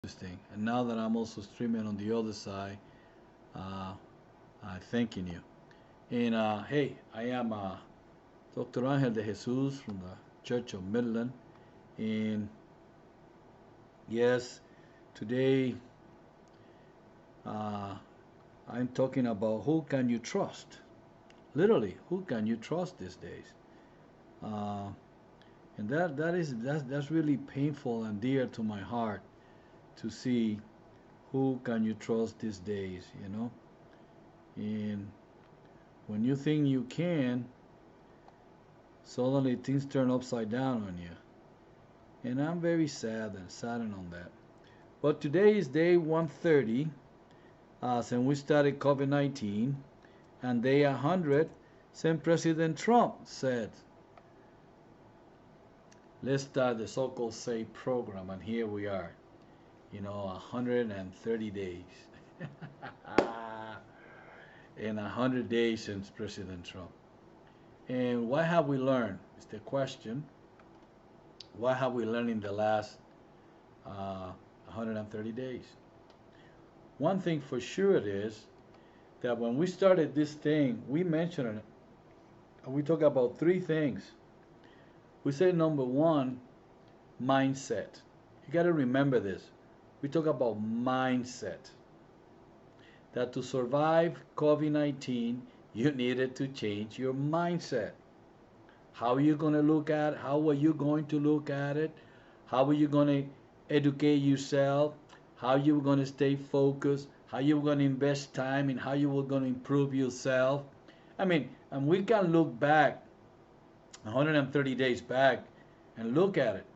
this thing. And now that I'm also streaming on the other side, uh, I'm thanking you. And hey, I am Dr. Angel de Jesus from the Church of Midland. And yes, today uh, I'm talking about who can you trust? Literally, who can you trust these days? Uh, and that's really painful and dear to my heart to see who can you trust these days, you know? And when you think you can, suddenly things turn upside down on you. And I'm very sad and saddened on that. But today is day 130 since we started COVID 19, and day 100 since President Trump said, let's start the so called SAFE program. And here we are, 130 days. And 100 days since President Trump. And what have we learned? Is the question. What have we learned in the last 130 days? One thing for sure it is that when we started this thing, we mentioned it, and we talked about three things. We said number one, mindset. You got to remember this. We talk about mindset. That to survive COVID 19, you needed to change your mindset. How are you going to look at it? How are you going to look at it? How are you going to educate yourself? How are you going to stay focused? How you going to invest time and how you were going to improve yourself? I mean, and we can look back 130 days back and look at it.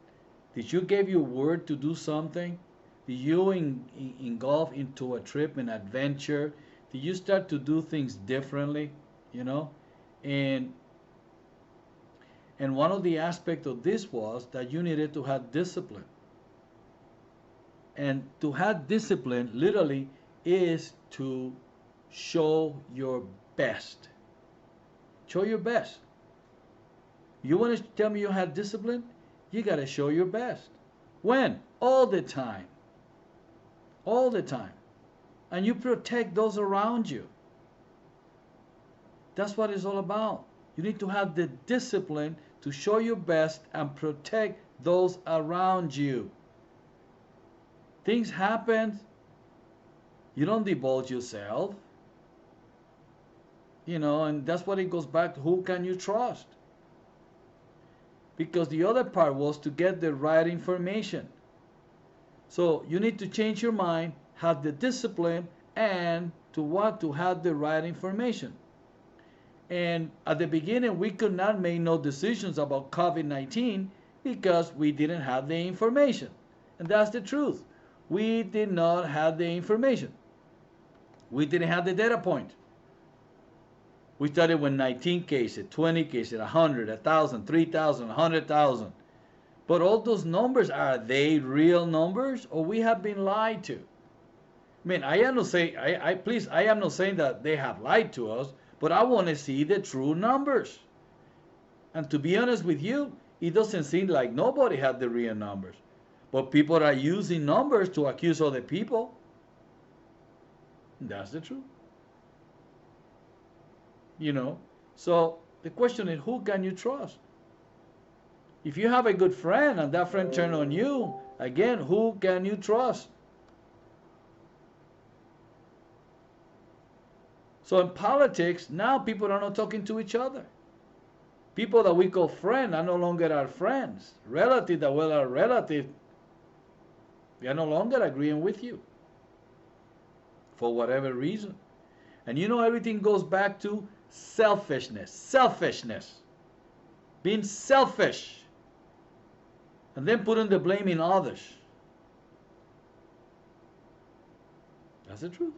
Did you give your word to do something? Did you engulf into a trip, an adventure? Did you start to do things differently? You know, and and one of the aspects of this was that you needed to have discipline. And to have discipline literally is to show your best. Show your best. You want to tell me you have discipline? You got to show your best. When? All the time. All the time. And you protect those around you. That's what it's all about. You need to have the discipline to show your best and protect those around you. Things happen. You don't divulge yourself. And that's what it goes back to. Who can you trust? Because the other part was to get the right information. So you need to change your mind, have the discipline, and to have the right information. And at the beginning, we could not make no decisions about COVID-19 because we didn't have the information. And that's the truth. We did not have the information. We didn't have the data point. We started with 19 cases, 20 cases, 100, 1,000, 3,000, 100,000. But all those numbers, are they real numbers or we have been lied to? I mean, I am not saying, I am not saying that they have lied to us, but I want to see the true numbers. And to be honest with you, it doesn't seem like nobody had the real numbers. But people are using numbers to accuse other people. That's the truth. So the question is, who can you trust? If you have a good friend and that friend turns on you, again, who can you trust? So in politics, now people are not talking to each other. People that we call friends are no longer our friends. Relatives that were our relatives, they are no longer agreeing with you for whatever reason. And everything goes back to selfishness. Selfishness. Being selfish. And then putting the blame in others. That's the truth.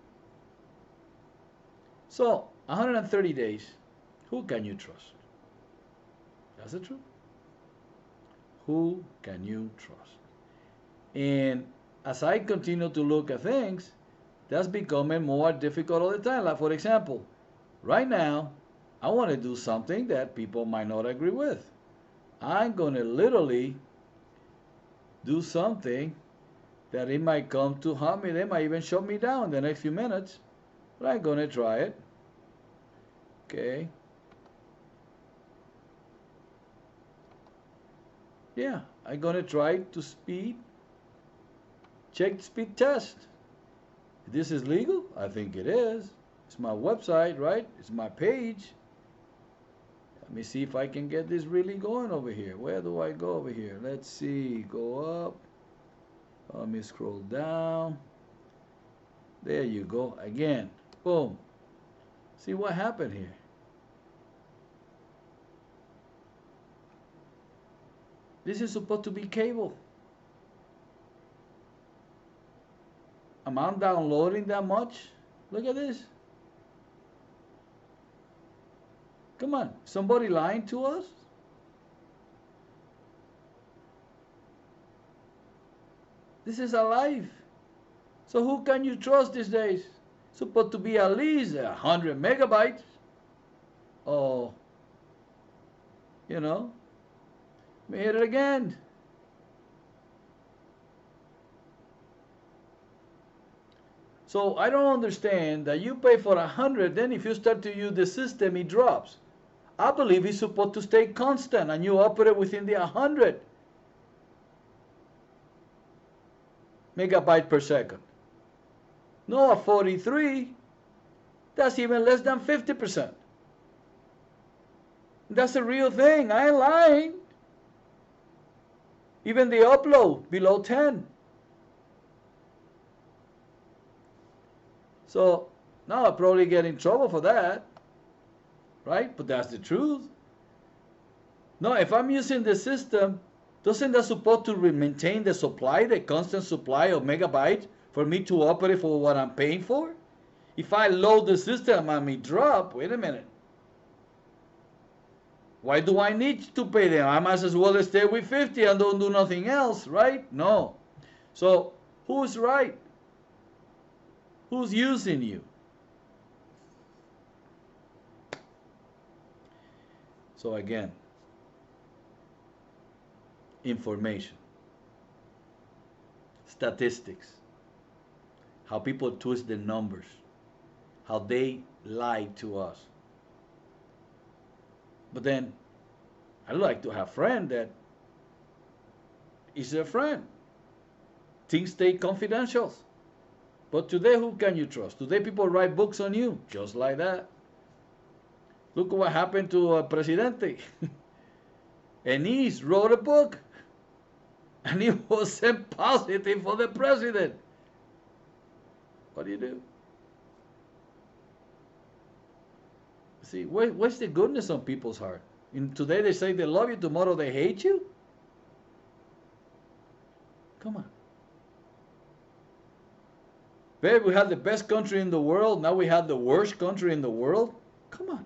So, 130 days, who can you trust? That's the truth. Who can you trust? And as I continue to look at things, that's becoming more difficult all the time. Like, for example, right now, I want to do something that people might not agree with. I'm going to literally do something that it might come to harm me. They might even shut me down in the next few minutes. But I'm going to try it. Okay. Yeah, I'm going to try to speed. Check the speed test. This is legal? I think it is. It's my website, right? It's my page. Let me see if I can get this really going over here. Where do I go over here? Let's see. Go up. Let me scroll down. There you go. Again. Boom. See what happened here. This is supposed to be cable. Am I downloading that much? Look at this. Come on. Somebody lying to us? This is alive. So who can you trust these days? It's supposed to be at least 100 megabytes. Oh, you know. Let me hit it again. So I don't understand that you pay for 100, then if you start to use the system, it drops. I believe it's supposed to stay constant and you operate within the 100 megabyte per second. No, at 43, that's even less than 50%. That's a real thing. I ain't lying. Even the upload below 10. So now I probably get in trouble for that, right? But that's the truth. No, if I'm using the system, doesn't that supposed to maintain the supply, the constant supply of megabytes for me to operate for what I'm paying for? If I load the system and it drop, wait a minute. Why do I need to pay them? I might as well stay with 50 and don't do nothing else, right? No. So who's right? Who's using you? So again, information, statistics, how people twist the numbers, how they lie to us. But then I like to have a friend that is a friend. Things stay confidential. But today, who can you trust? Today, people write books on you, just like that. Look what happened to Presidente. Enis wrote a book, and he wasn't positive for the president. What do you do? See, where's the goodness on people's heart? Today they say they love you, tomorrow they hate you? Come on. Babe, we had the best country in the world, now we have the worst country in the world? Come on.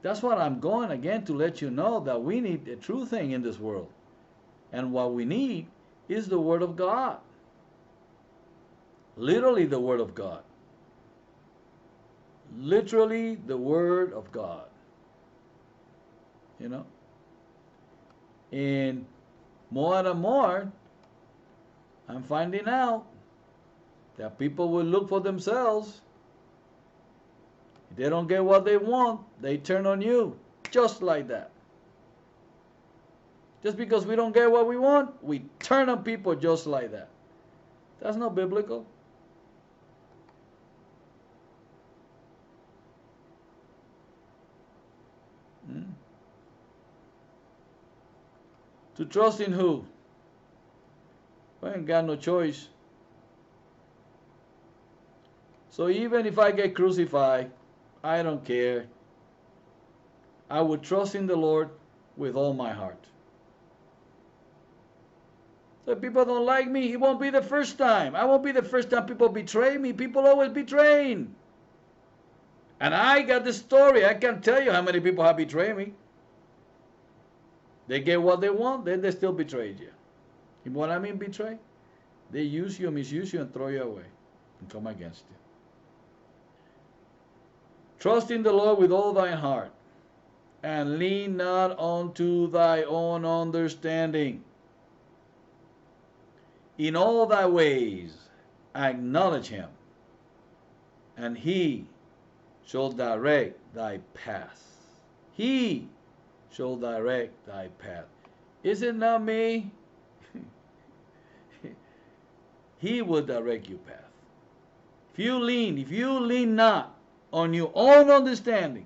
That's what I'm going again to let you know, that we need a true thing in this world. And what we need is the Word of God. Literally the Word of God. Literally the Word of God. You know? And more and more, I'm finding out that people will look for themselves. If they don't get what they want, they turn on you. Just like that. Just because we don't get what we want, we turn on people just like that. That's not biblical. To trust in who? I ain't got no choice. So even if I get crucified, I don't care. I would trust in the Lord with all my heart. So if people don't like me, it won't be the first time. I won't be the first time people betray me. People always betray. And I got the story. I can tell you how many people have betrayed me. They get what they want, then they still betrayed you. You know what I mean, betray? They use you, misuse you, and throw you away and come against you. Trust in the Lord with all thine heart, and lean not unto thy own understanding. In all thy ways acknowledge him, and he shall direct thy path. He shall direct thy path. Is it not me? He will direct your path. If you lean not on your own understanding,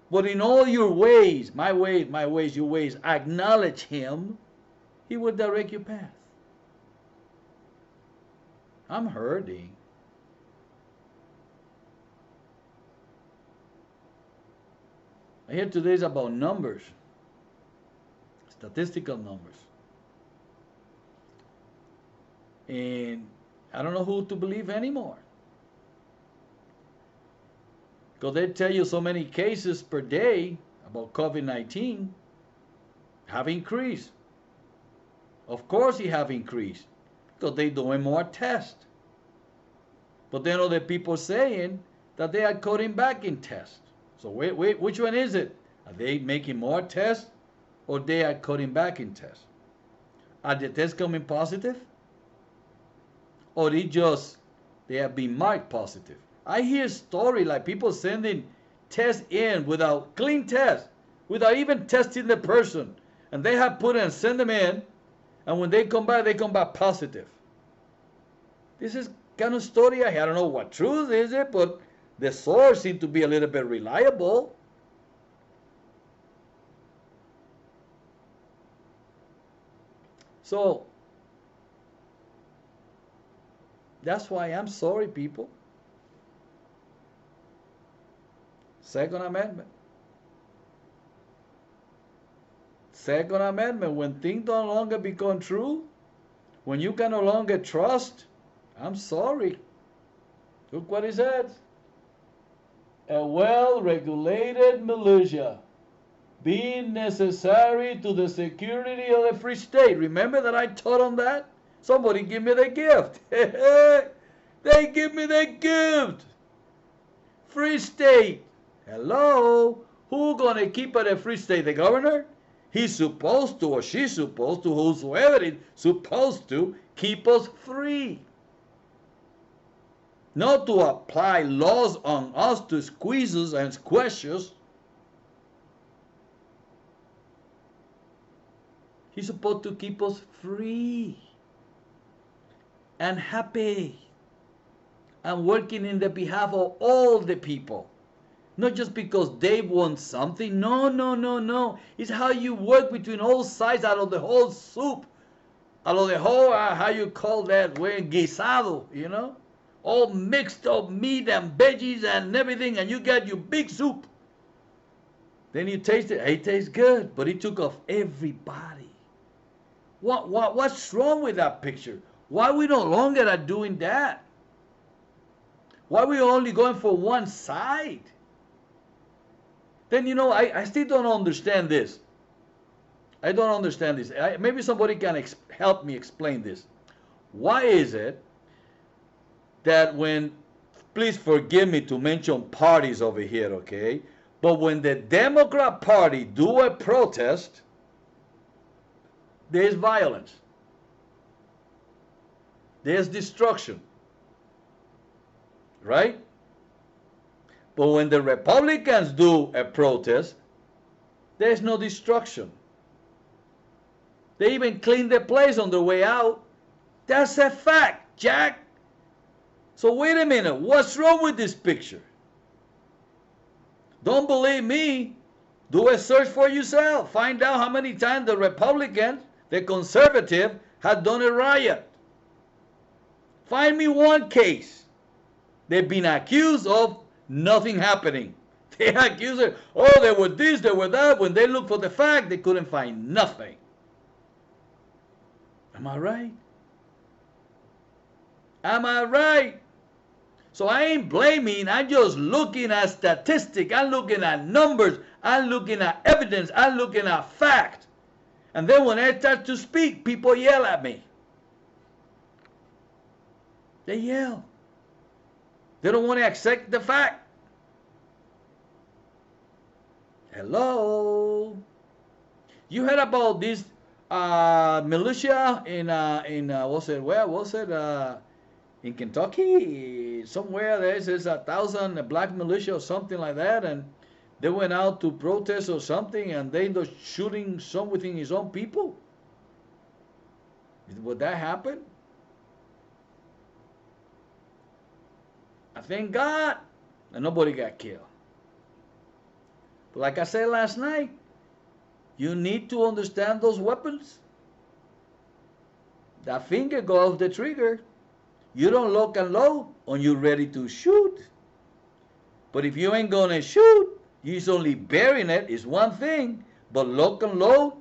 but in all your ways, my ways, your ways, acknowledge him, he will direct your path. I'm hurting. I hear today's about numbers, statistical numbers. And I don't know who to believe anymore. Because they tell you so many cases per day about COVID-19 have increased. Of course it have increased because they're doing more tests. But then other people saying that they are cutting back in tests. So wait, which one is it? Are they making more tests or they are cutting back in tests? Are the tests coming positive? Or they have been marked positive? I hear stories like people sending tests in without clean tests, without even testing the person. And they have put and send them in, and when they come back positive. This is kind of story I hear. I don't know what truth is it, but the source seems to be a little bit reliable. So, that's why I'm sorry, people. Second Amendment. Second Amendment, when things no longer become true, when you can no longer trust, I'm sorry. Look what it says. A well-regulated militia being necessary to the security of the free state. Remember that I taught on that? Somebody give me the gift. They give me the gift. Free state. Hello? Who gonna keep it a free state? The governor? He's supposed to, or she's supposed to, whosoever is supposed to keep us free. Not to apply laws on us to squeeze us and squash us. He's supposed to keep us free and happy and working in the behalf of all the people. Not just because they want something. No, no, no, no. It's how you work between all sides out of the whole soup. Out of the whole, how you call that, guisado, you know? All mixed up meat and veggies and everything, and you got your big soup. Then you taste it. It tastes good, but it took off everybody. What's wrong with that picture? Why we no longer are doing that? Why we only going for one side? Then, you know, I still don't understand this. I don't understand this. Maybe somebody can help me explain this. Why is it that when, please forgive me to mention parties over here, okay? But when the Democrat Party do a protest, there's violence. There's destruction. Right? But when the Republicans do a protest, there's no destruction. They even clean the place on the way out. That's a fact, Jack. So wait a minute. What's wrong with this picture? Don't believe me? Do a search for yourself. Find out how many times the Republicans, the conservative, had done a riot. Find me one case. They've been accused of nothing happening. They accuse it, oh, they were this, they were that. When they look for the fact, they couldn't find nothing. Am I right? Am I right? So I ain't blaming, I'm just looking at statistics, I'm looking at numbers, I'm looking at evidence, I'm looking at fact. And then when I start to speak, people yell at me. They yell. They don't want to accept the fact. Hello? You heard about this militia in what's it? Where was it? In Kentucky, somewhere there's 1,000 black militia or something like that, and they went out to protest or something, and they ended up shooting some within his own people. Would that happen? I thank God that nobody got killed. But like I said last night, you need to understand those weapons. That finger go off the trigger. You don't lock and load when you're ready to shoot. But if you ain't gonna shoot, you're only burying it is one thing. But lock and load,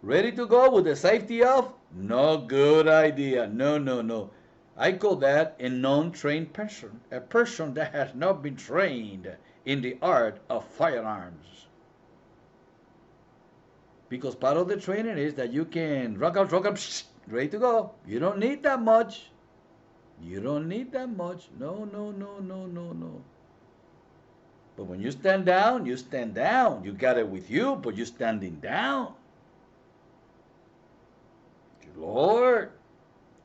ready to go with the safety off, no good idea. No, no, no. I call that a non-trained person, a person that has not been trained in the art of firearms. Because part of the training is that you can rock up, ready to go. You don't need that much. You don't need that much. No, no, no, no, no, no. But when you stand down, you stand down. You got it with you, but you're standing down. Lord,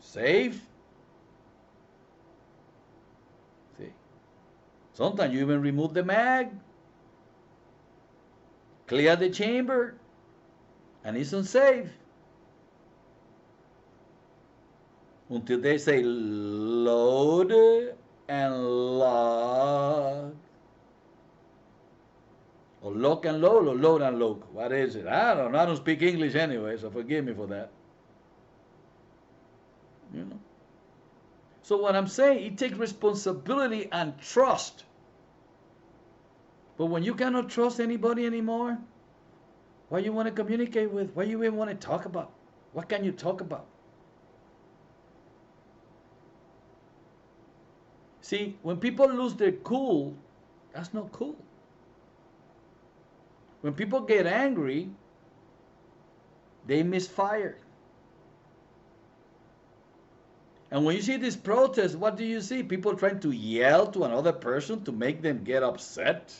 safe. See, sometimes you even remove the mag, clear the chamber, and it's unsafe. Until they say load and lock. Or lock and load, or load and lock. What is it? I don't know. I don't speak English anyway, so forgive me for that. You know. So what I'm saying, it takes responsibility and trust. But when you cannot trust anybody anymore, what you want to communicate with? What you even want to talk about? What can you talk about? See, when people lose their cool, that's not cool. When people get angry, they misfire. And when you see these protests, what do you see? People trying to yell to another person to make them get upset?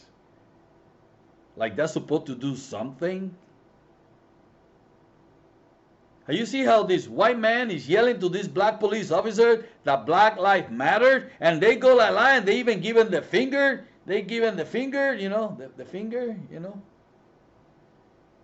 Like they're supposed to do something? And you see how this white man is yelling to this black police officer that Black Lives Matter, and they go like that, and they even give him the finger. They give him the finger, you know, the finger, you know,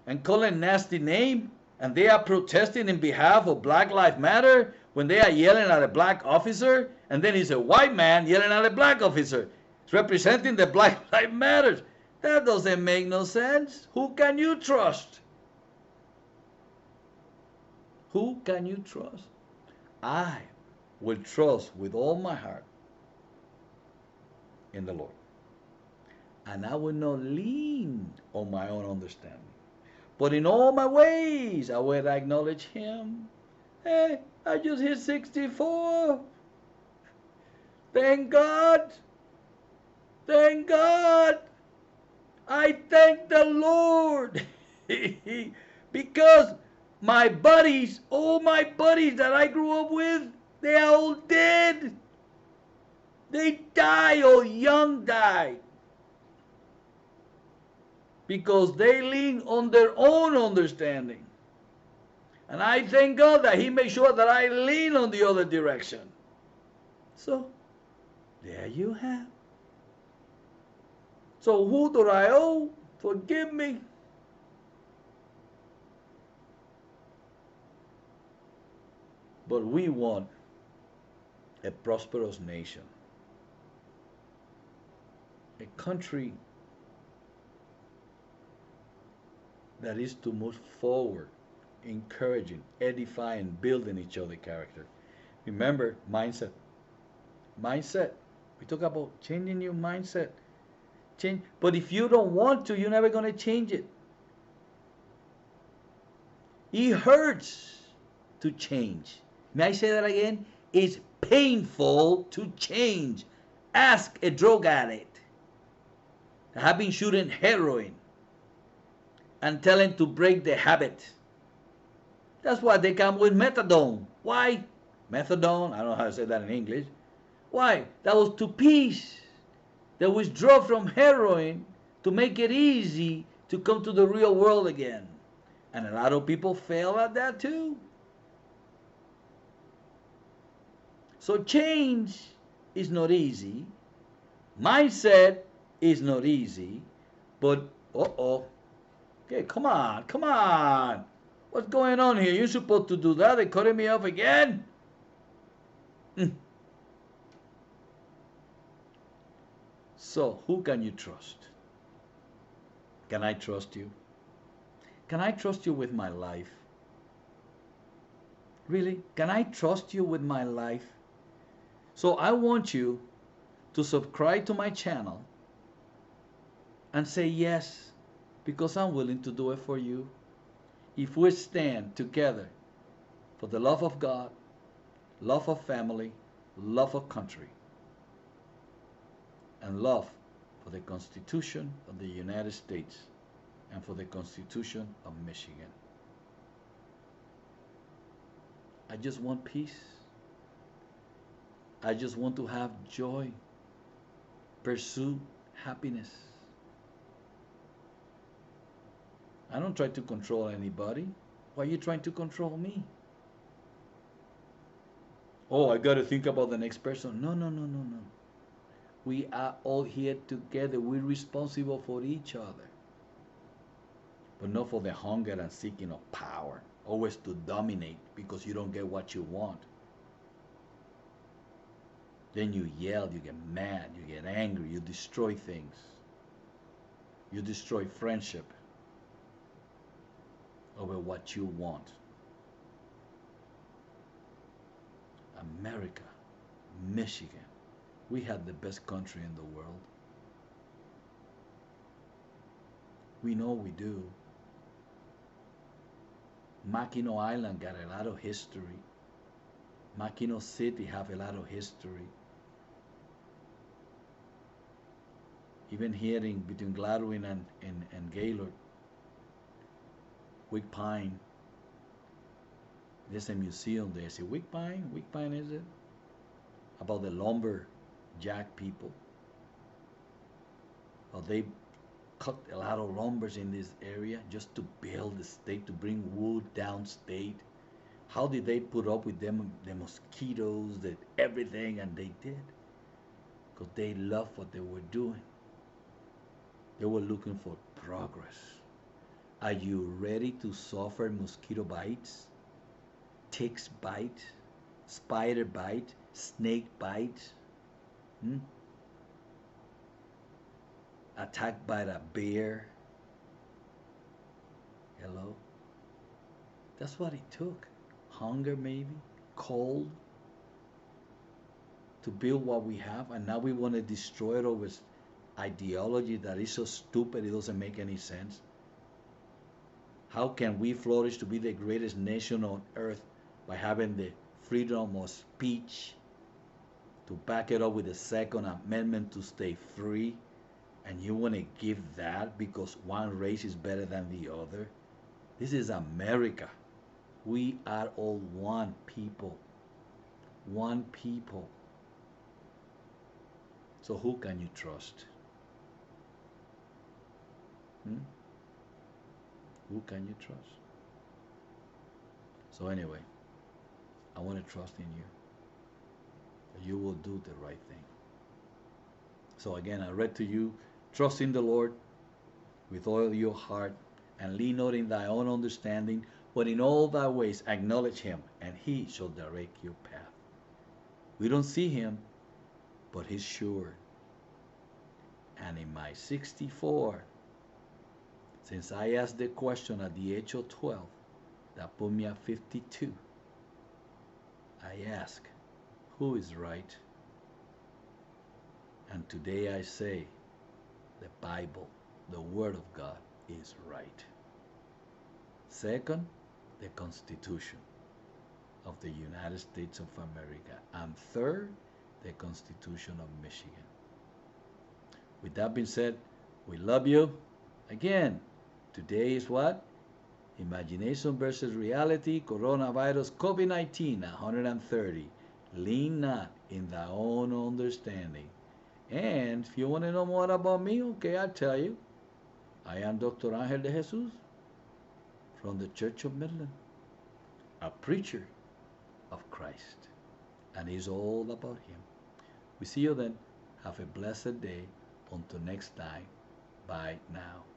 and call him nasty name, and they are protesting in behalf of Black Lives Matter when they are yelling at a black officer, and then it's a white man yelling at a black officer. It's representing the Black Lives Matter. That doesn't make no sense. Who can you trust? Who can you trust? I will trust with all my heart in the Lord. And I will not lean on my own understanding. But in all my ways, I will acknowledge Him. Hey, I just hit 64. Thank God. Thank God. I thank the Lord. Because my buddies, all my buddies that I grew up with, they are all dead. They die or young died. Because they lean on their own understanding. And I thank God that He made sure that I lean on the other direction. So, there you have. So who do I owe? Forgive me. But we want a prosperous nation. A country that is to move forward, encouraging, edifying, building each other's character. Remember, mindset. Mindset. We talk about changing your mindset. Change. But if you don't want to, you're never going to change it. It hurts to change. May I say that again? It's painful to change. Ask a drug addict that have been shooting heroin and tell him to break the habit. That's why they come with methadone. Why? Methadone, I don't know how to say that in English. Why? That was to peace. They withdraw from heroin to make it easy to come to the real world again. And a lot of people fail at that too. So change is not easy. Mindset is not easy. But, okay, come on, come on. What's going on here? You're supposed to do that. They're cutting me off again. So, who can you trust? Can I trust you? Can I trust you with my life? Really? Can I trust you with my life? So I want you to subscribe to my channel and say yes, because I'm willing to do it for you. If we stand together for the love of God, love of family, love of country, and love for the Constitution of the United States and for the Constitution of Michigan. I just want peace. I just want to have joy, pursue happiness. I don't try to control anybody. Why are you trying to control me? Oh, I got to think about the next person. No, no, no, no, no. We are all here together. We're responsible for each other. But not for the hunger and seeking of power. Always to dominate because you don't get what you want. Then you yell, you get mad, you get angry, you destroy things. You destroy friendship over what you want. America, Michigan, we had the best country in the world. We know we do. Mackinac Island got a lot of history. Mackinac City have a lot of history. Even here in between Gladwin and Gaylord, Wick Pine, there's a museum there. Is it Wick Pine? Wick Pine, is it? About the lumberjack people. Well, they cut a lot of lumbers in this area just to build the state, to bring wood downstate. How did they put up with them, the mosquitoes, the everything? And they did. Because they loved what they were doing. They were looking for progress. Are you ready to suffer mosquito bites, ticks bite, spider bite, snake bite? Attacked by a bear? Hello? That's what it took. Hunger maybe, cold, to build what we have, and now we want to destroy it over ideology that is so stupid it doesn't make any sense. How can we flourish to be the greatest nation on earth by having the freedom of speech, to back it up with the Second Amendment to stay free, and you want to give that because one race is better than the other? This is America. We are all one people. One people. So who can you trust? Who can you trust? So anyway, I want to trust in you. That you will do the right thing. So again, I read to you, trust in the Lord with all your heart, and lean not in thy own understanding, but in all thy ways acknowledge him, and he shall direct your path. We don't see him, but he's sure. And in my 64, since I asked the question at the age of 12, that put me at 52, I ask, who is right? And today I say, the Bible, the Word of God, is right. Second, the Constitution of the United States of America. And third, the Constitution of Michigan. With that being said, we love you. Again, today is what? Imagination versus reality, coronavirus, COVID-19, 130. Lean not in thy own understanding. And if you want to know more about me, okay, I'll tell you. I am Dr. Angel de Jesus from the Church of Midland, a preacher of Christ. And it's all about him. We see you then. Have a blessed day. Until next time. Bye now.